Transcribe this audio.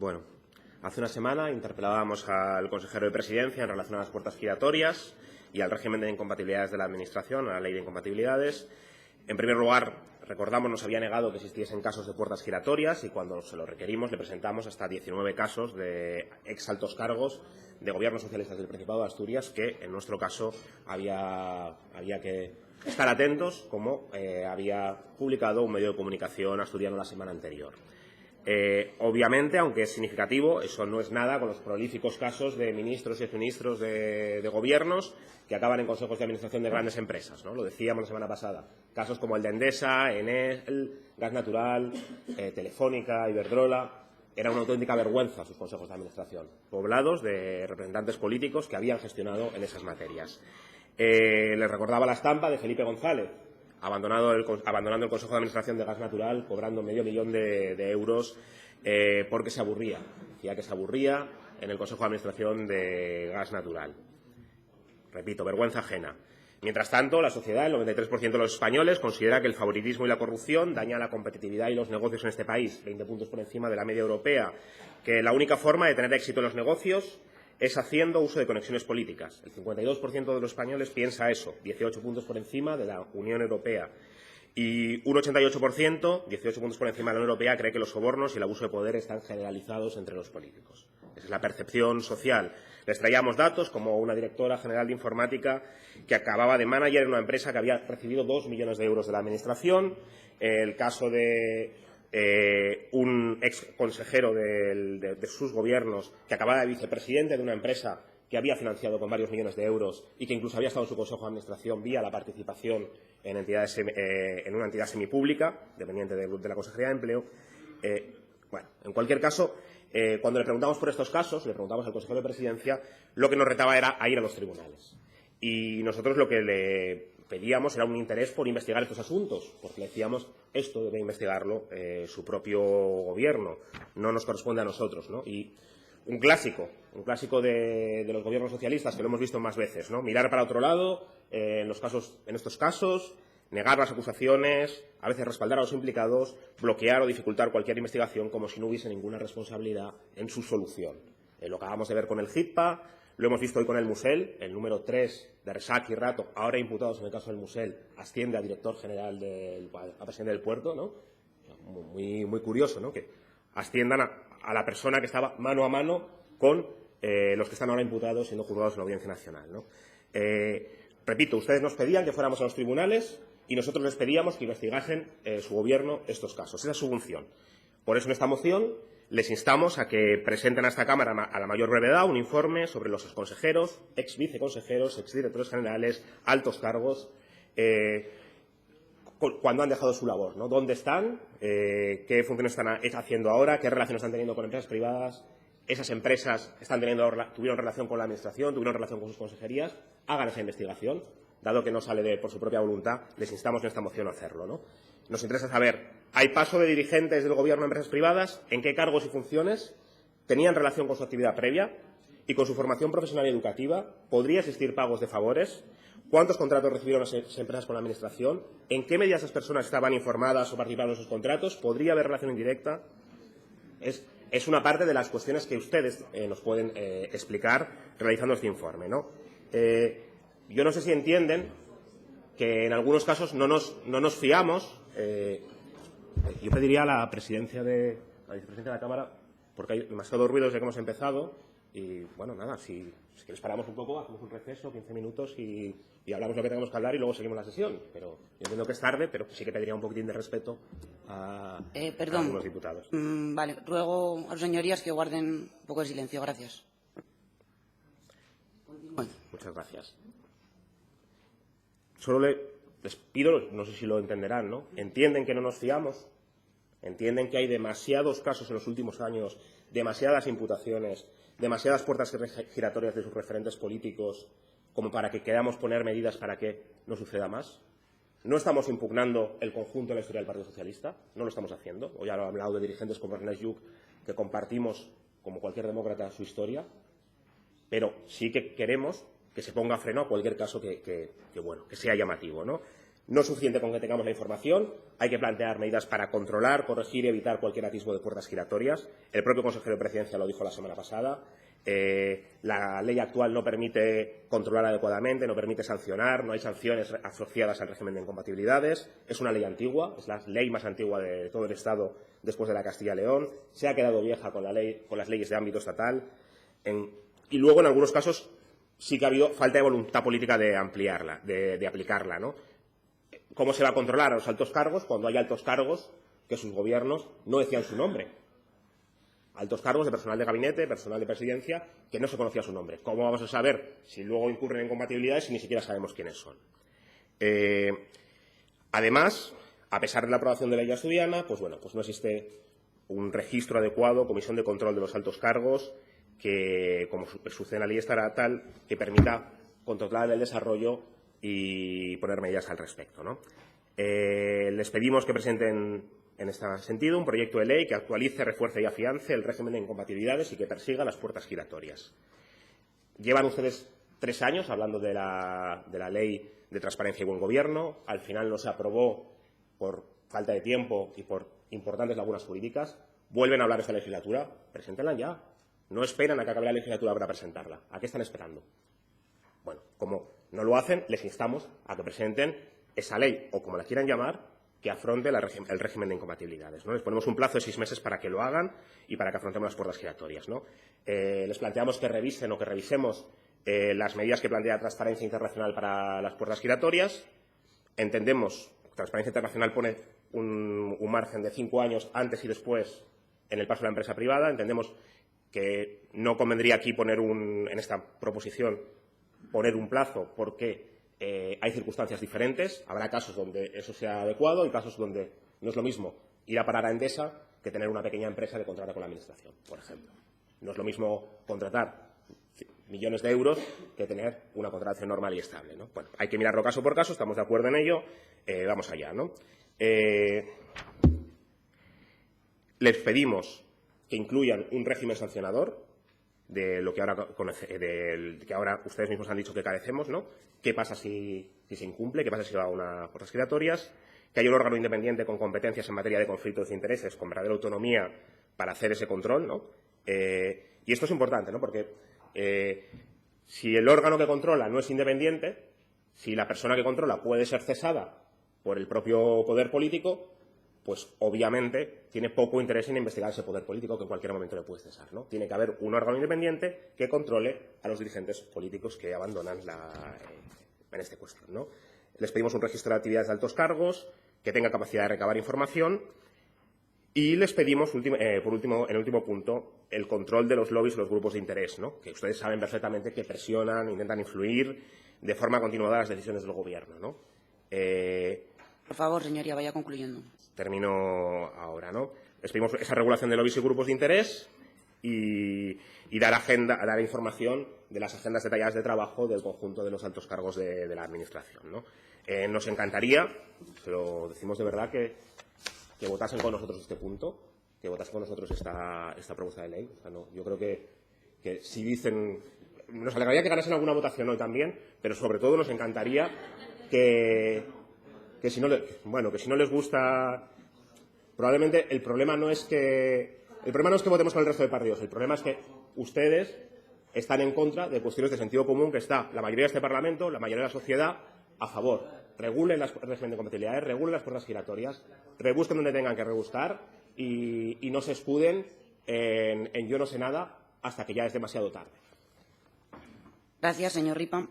Bueno, hace una semana interpelábamos al consejero de Presidencia en relación a las puertas giratorias y al régimen de incompatibilidades de la Administración, a la ley de incompatibilidades. En primer lugar, recordamos, nos había negado que existiesen casos de puertas giratorias y cuando se lo requerimos le presentamos hasta 19 casos de ex altos cargos de gobiernos socialistas del Principado de Asturias que, en nuestro caso, había que estar atentos, como había publicado un medio de comunicación asturiano la semana anterior. Obviamente, aunque es significativo, eso no es nada con los prolíficos casos de ministros y exministros de gobiernos que acaban en consejos de administración de grandes empresas, ¿no? Lo decíamos la semana pasada. Casos como el de Endesa, Enel, Gas Natural, Telefónica, Iberdrola. Era una auténtica vergüenza sus consejos de administración, poblados de representantes políticos que habían gestionado en esas materias. Les recordaba la estampa de Felipe González, abandonando el Consejo de Administración de Gas Natural, cobrando medio millón de euros porque se aburría. Decía que se aburría en el Consejo de Administración de Gas Natural. Repito, vergüenza ajena. Mientras tanto, la sociedad, el 93% de los españoles, considera que el favoritismo y la corrupción dañan la competitividad y los negocios en este país, 20 puntos por encima de la media europea, que la única forma de tener éxito en los negocios es haciendo uso de conexiones políticas. El 52% de los españoles piensa eso, 18 puntos por encima de la Unión Europea. Y un 88%, 18 puntos por encima de la Unión Europea, cree que los sobornos y el abuso de poder están generalizados entre los políticos. Esa es la percepción social. Les traíamos datos como una directora general de informática que acababa de manager en una empresa que había recibido 2 millones de euros de la Administración. El caso de un ex consejero de sus gobiernos que acababa de vicepresidente de una empresa que había financiado con varios millones de euros y que incluso había estado en su consejo de administración vía la participación en una entidad semipública, dependiente de la Consejería de Empleo. Bueno, en cualquier caso, cuando le preguntamos por estos casos, le preguntamos al consejero de Presidencia, lo que nos retaba era a ir a los tribunales. Y nosotros lo que le pedíamos era un interés por investigar estos asuntos, porque le decíamos, esto debe investigarlo su propio gobierno, no nos corresponde a nosotros, ¿no? Y un clásico de los gobiernos socialistas, que lo hemos visto más veces, ¿no? Mirar para otro lado, en estos casos, negar las acusaciones, a veces respaldar a los implicados, bloquear o dificultar cualquier investigación como si no hubiese ninguna responsabilidad en su solución. Lo acabamos de ver con el HITPA, lo hemos visto hoy con el Musel, el número 3 de Resac y Rato, ahora imputados en el caso del Musel, asciende a director general a presidente del puerto, ¿no? Muy curioso, ¿no? Que asciendan a la persona que estaba mano a mano con los que están ahora imputados siendo juzgados en la Audiencia Nacional, ¿no? Repito, ustedes nos pedían que fuéramos a los tribunales y nosotros les pedíamos que investigasen su gobierno estos casos. Esa es su función. Por eso, en esta moción, les instamos a que presenten a esta Cámara a la mayor brevedad un informe sobre los exconsejeros, exviceconsejeros, exdirectores generales, altos cargos, cuando han dejado su labor, ¿no? ¿Dónde están? ¿Qué funciones están haciendo ahora? ¿Qué relaciones están teniendo con empresas privadas? ¿Esas empresas tuvieron relación con la Administración? ¿Tuvieron relación con sus consejerías? Hagan esa investigación. Dado que no sale por su propia voluntad, les instamos en esta moción a hacerlo, ¿no? Nos interesa saber, ¿hay paso de dirigentes del Gobierno a empresas privadas? ¿En qué cargos y funciones? ¿Tenían relación con su actividad previa y con su formación profesional y educativa? ¿Podría existir pagos de favores? ¿Cuántos contratos recibieron las empresas con la Administración? ¿En qué medida esas personas estaban informadas o participaron en sus contratos? ¿Podría haber relación indirecta? Es una parte de las cuestiones que ustedes nos pueden explicar realizando este informe, ¿no? Yo no sé si entienden que en algunos casos no nos fiamos. Yo pediría a la vicepresidencia de la Cámara, porque hay demasiado ruido desde que hemos empezado, y bueno, nada, si quieres paramos un poco, hacemos un receso, 15 minutos y hablamos lo que tengamos que hablar y luego seguimos la sesión. Pero yo entiendo que es tarde, pero sí que pediría un poquitín de respeto a algunos diputados. Vale, ruego a las señorías que guarden un poco de silencio. Gracias. Muchas gracias. Solo les pido, no sé si lo entenderán, ¿no? Entienden que no nos fiamos, entienden que hay demasiados casos en los últimos años, demasiadas imputaciones, demasiadas puertas giratorias de sus referentes políticos como para que queramos poner medidas para que no suceda más. No estamos impugnando el conjunto de la historia del Partido Socialista, no lo estamos haciendo. Hoy han hablado de dirigentes como Ernest Lluch, que compartimos, como cualquier demócrata, su historia, pero sí que queremos que se ponga freno a cualquier caso que sea llamativo, ¿no? No es suficiente con que tengamos la información, hay que plantear medidas para controlar, corregir y evitar cualquier atisbo de puertas giratorias. El propio consejero de Presidencia lo dijo la semana pasada. La ley actual no permite controlar adecuadamente, no permite sancionar, no hay sanciones asociadas al régimen de incompatibilidades. Es una ley antigua, es la ley más antigua de todo el Estado después de la Castilla y León. Se ha quedado vieja con las leyes de ámbito estatal. Y luego, en algunos casos, sí que ha habido falta de voluntad política de ampliarla, de aplicarla, ¿no? ¿Cómo se va a controlar a los altos cargos cuando hay altos cargos que sus gobiernos no decían su nombre? Altos cargos de personal de gabinete, personal de presidencia, que no se conocía su nombre. ¿Cómo vamos a saber si luego incurren en incompatibilidades si ni siquiera sabemos quiénes son? Además, a pesar de la aprobación de la ley asturiana, pues no existe un registro adecuado, comisión de control de los altos cargos, que, como sucede en la ley estatal, que permita controlar el desarrollo y poner medidas al respecto, ¿no? Les pedimos que presenten en este sentido un proyecto de ley que actualice, refuerce y afiance el régimen de incompatibilidades y que persiga las puertas giratorias. Llevan ustedes 3 años hablando de la Ley de Transparencia y Buen Gobierno. Al final no se aprobó por falta de tiempo y por importantes lagunas jurídicas. Vuelven a hablar de esta legislatura. Preséntenla ya. No esperan a que acabe la legislatura para presentarla. ¿A qué están esperando? Bueno, como no lo hacen, les instamos a que presenten esa ley, o como la quieran llamar, que afronte el régimen de incompatibilidades, ¿no? Les ponemos un plazo de 6 meses para que lo hagan y para que afrontemos las puertas giratorias, ¿no? Les planteamos que revisen o que revisemos las medidas que plantea Transparencia Internacional para las puertas giratorias. Entendemos, Transparencia Internacional pone un margen de 5 años antes y después en el paso a la empresa privada. Entendemos que no convendría aquí en esta proposición poner un plazo porque hay circunstancias diferentes. Habrá casos donde eso sea adecuado y casos donde no es lo mismo ir a parar a Endesa que tener una pequeña empresa que contrata con la Administración, por ejemplo. No es lo mismo contratar millones de euros que tener una contratación normal y estable, ¿no? Bueno, hay que mirarlo caso por caso, estamos de acuerdo en ello, vamos allá, ¿no? Les pedimos que incluyan un régimen sancionador de lo que ahora ustedes mismos han dicho que carecemos, ¿no? ¿Qué pasa si se incumple? ¿Qué pasa si va a unas puertas giratorias? Que haya un órgano independiente con competencias en materia de conflictos de intereses, con verdadera autonomía para hacer ese control, ¿no? Y esto es importante, ¿no? Porque si el órgano que controla no es independiente, si la persona que controla puede ser cesada por el propio poder político, pues obviamente tiene poco interés en investigar ese poder político que en cualquier momento le puede cesar, ¿no? Tiene que haber un órgano independiente que controle a los dirigentes políticos que abandonan en este cuestión, ¿no? Les pedimos un registro de actividades de altos cargos que tenga capacidad de recabar información y les pedimos, por último, en el último punto, el control de los lobbies y los grupos de interés, ¿no? Que ustedes saben perfectamente que presionan, intentan influir de forma continuada las decisiones del Gobierno, ¿no? Por favor, señoría, vaya concluyendo. Termino ahora, ¿no? Les pedimos esa regulación de lobbies y grupos de interés y dar información de las agendas detalladas de trabajo del conjunto de los altos cargos de la Administración, ¿no? Nos encantaría, se lo decimos de verdad, que votasen con nosotros este punto, que votasen con nosotros esta propuesta de ley. O sea, no, yo creo que si dicen... Nos alegraría que ganasen alguna votación hoy también, pero sobre todo nos encantaría que si no les gusta, probablemente el problema no es que votemos con el resto de partidos, el problema es que ustedes están en contra de cuestiones de sentido común que está la mayoría de este Parlamento, la mayoría de la sociedad a favor. Regulen las régimen de compatibilidades, regulen las puertas giratorias, rebusquen donde tengan que rebuscar y no se escuden en yo no sé nada hasta que ya es demasiado tarde. Gracias, señor Ripa.